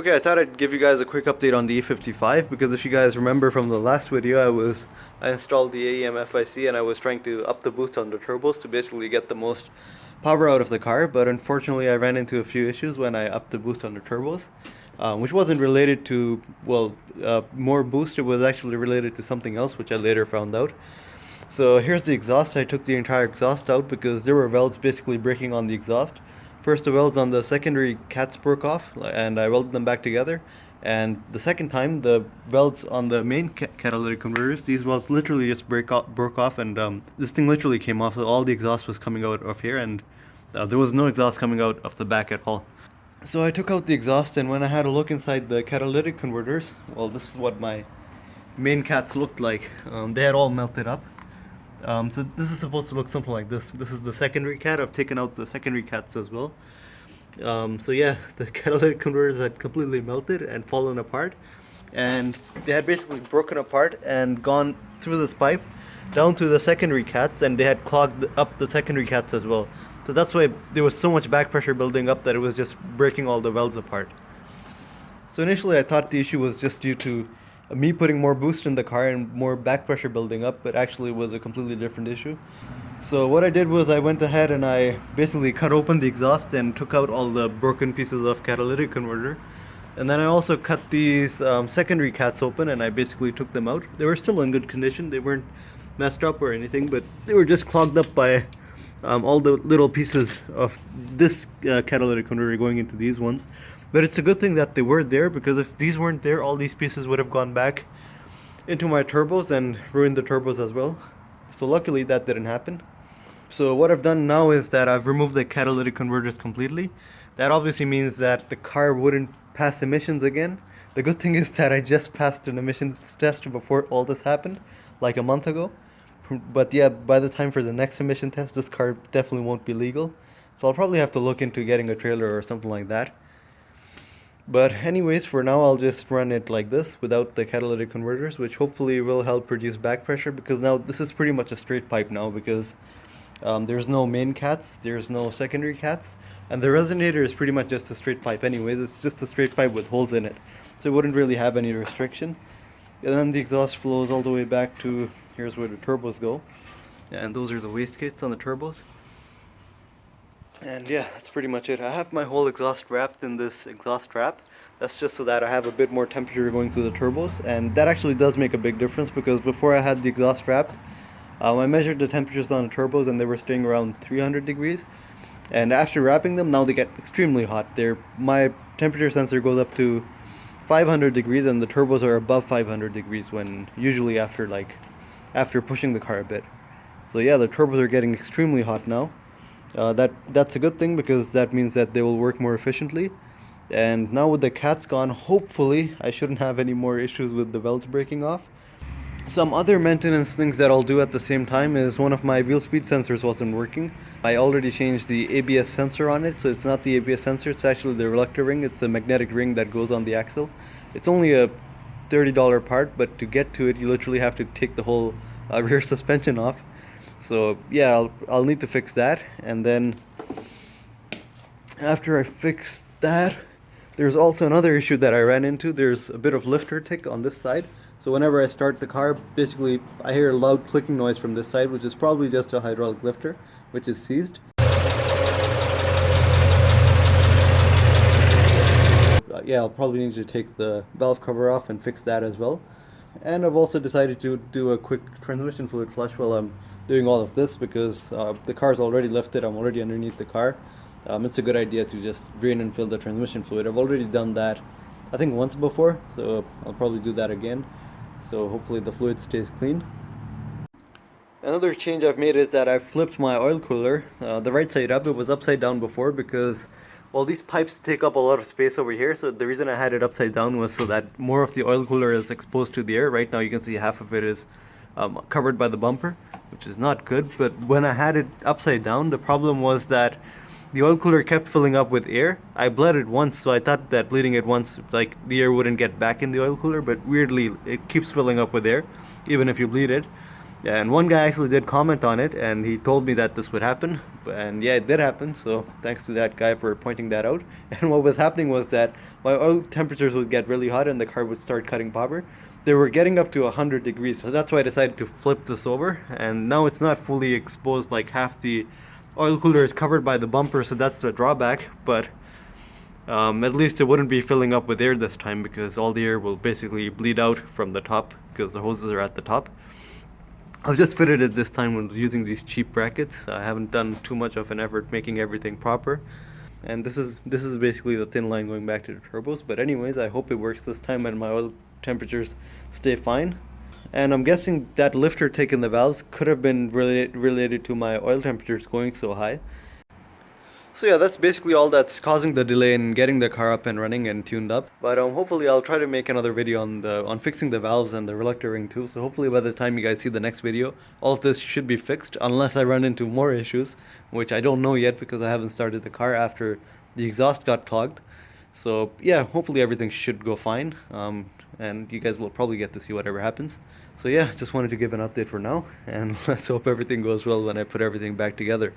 Okay, I thought I'd give you guys a quick update on the E55 because if you guys remember from the last video, I installed the E55 and I was trying to up the boost on the turbos to basically get the most power out of the car, but unfortunately I ran into a few issues when I upped the boost on the turbos, which wasn't related to, more boost. It was actually related to something else, which I later found out. So here's the exhaust. I took the entire exhaust out because there were welds basically breaking on the exhaust. First, the welds on the secondary cats broke off, and I welded them back together. And the second time, the welds on the main catalytic converters, these welds literally just broke off, and this thing literally came off. So all the exhaust was coming out of here, and there was no exhaust coming out of the back at all. So I took out the exhaust, and when I had a look inside the catalytic converters, well, this is what my main cats looked like. They had all melted up. So this is supposed to look something like this. This is the secondary cat. I've taken out the secondary cats as well. So yeah, the catalytic converters had completely melted and fallen apart, and they had basically broken apart and gone through this pipe down to the secondary cats, and they had clogged up the secondary cats as well. So that's why there was so much back pressure building up that it was just breaking all the welds apart. So initially I thought the issue was just due to me putting more boost in the car and more back pressure building up, but actually it was a completely different issue. So what I did was I went ahead and I basically cut open the exhaust and took out all the broken pieces of catalytic converter. And then I also cut these secondary cats open, and I basically took them out. They were still in good condition. They weren't messed up or anything, but they were just clogged up by all the little pieces of this catalytic converter going into these ones. But it's a good thing that they were there, because if these weren't there, all these pieces would have gone back into my turbos and ruined the turbos as well. So luckily that didn't happen. So what I've done now is that I've removed the catalytic converters completely. That obviously means that the car wouldn't pass emissions again. The good thing is that I just passed an emissions test before all this happened, like a month ago. But yeah, by the time for the next emission test, this car definitely won't be legal. So I'll probably have to look into getting a trailer or something like that. But anyways, for now I'll just run it like this without the catalytic converters, which hopefully will help reduce back pressure, because now this is pretty much a straight pipe now, because there's no main cats, there's no secondary cats, and the resonator is pretty much just a straight pipe anyways. It's just a straight pipe with holes in it, so it wouldn't really have any restriction. And then the exhaust flows all the way back to, here's where the turbos go, and those are the wastegates on the turbos. And yeah, that's pretty much it. I have my whole exhaust wrapped in this exhaust wrap. That's just so that I have a bit more temperature going through the turbos, and that actually does make a big difference, because before I had the exhaust wrapped, I measured the temperatures on the turbos and they were staying around 300 degrees. And after wrapping them, now they get extremely hot. My temperature sensor goes up to 500 degrees, and the turbos are above 500 degrees when usually after pushing the car a bit. So yeah, the turbos are getting extremely hot now. That's a good thing, because that means that they will work more efficiently. And now with the cats gone, hopefully I shouldn't have any more issues with the welds breaking off. Some other maintenance things that I'll do at the same time is one of my wheel speed sensors wasn't working. I already changed the ABS sensor on it, so it's not the ABS sensor, it's actually the reluctor ring. It's a magnetic ring that goes on the axle. It's only a $30 part, but to get to it you literally have to take the whole rear suspension off. So yeah, I'll need to fix that. And then after I fix that, there's also another issue that I ran into. There's a bit of lifter tick on this side. So whenever I start the car, basically I hear a loud clicking noise from this side, which is probably just a hydraulic lifter, which is seized. Yeah, I'll probably need to take the valve cover off and fix that as well. And I've also decided to do a quick transmission fluid flush while I'm doing all of this, because the car's already lifted, I'm already underneath the car. It's a good idea to just drain and fill the transmission fluid. I've already done that, I think, once before, so I'll probably do that again. So hopefully the fluid stays clean. Another change I've made is that I've flipped my oil cooler the right side up. It was upside down before because, well, these pipes take up a lot of space over here, so the reason I had it upside down was so that more of the oil cooler is exposed to the air. Right now you can see half of it is covered by the bumper, which is not good. But when I had it upside down, the problem was that the oil cooler kept filling up with air. I bled it once, so I thought that bleeding it once, like, the air wouldn't get back in the oil cooler, but weirdly it keeps filling up with air even if you bleed it. Yeah, and one guy actually did comment on it, and he told me that this would happen, and yeah, it did happen. So thanks to that guy for pointing that out. And what was happening was that my oil temperatures would get really hot, and the car would start cutting power. They were getting up to 100 degrees, so that's why I decided to flip this over. And now it's not fully exposed; like half the oil cooler is covered by the bumper, so that's the drawback. But at least it wouldn't be filling up with air this time, because all the air will basically bleed out from the top because the hoses are at the top. I've just fitted it this time with using these cheap brackets. I haven't done too much of an effort making everything proper. And this is basically the thin line going back to the turbos. But anyways, I hope it works this time and my oil temperatures stay fine. And I'm guessing that lifter taking the valves could have been related to my oil temperatures going so high. So yeah, that's basically all that's causing the delay in getting the car up and running and tuned up. But hopefully I'll try to make another video on fixing the valves and the reluctor ring too. So hopefully by the time you guys see the next video, all of this should be fixed, unless I run into more issues, which I don't know yet because I haven't started the car after the exhaust got clogged. So yeah, hopefully everything should go fine, and you guys will probably get to see whatever happens. So yeah, just wanted to give an update for now, and let's hope everything goes well when I put everything back together.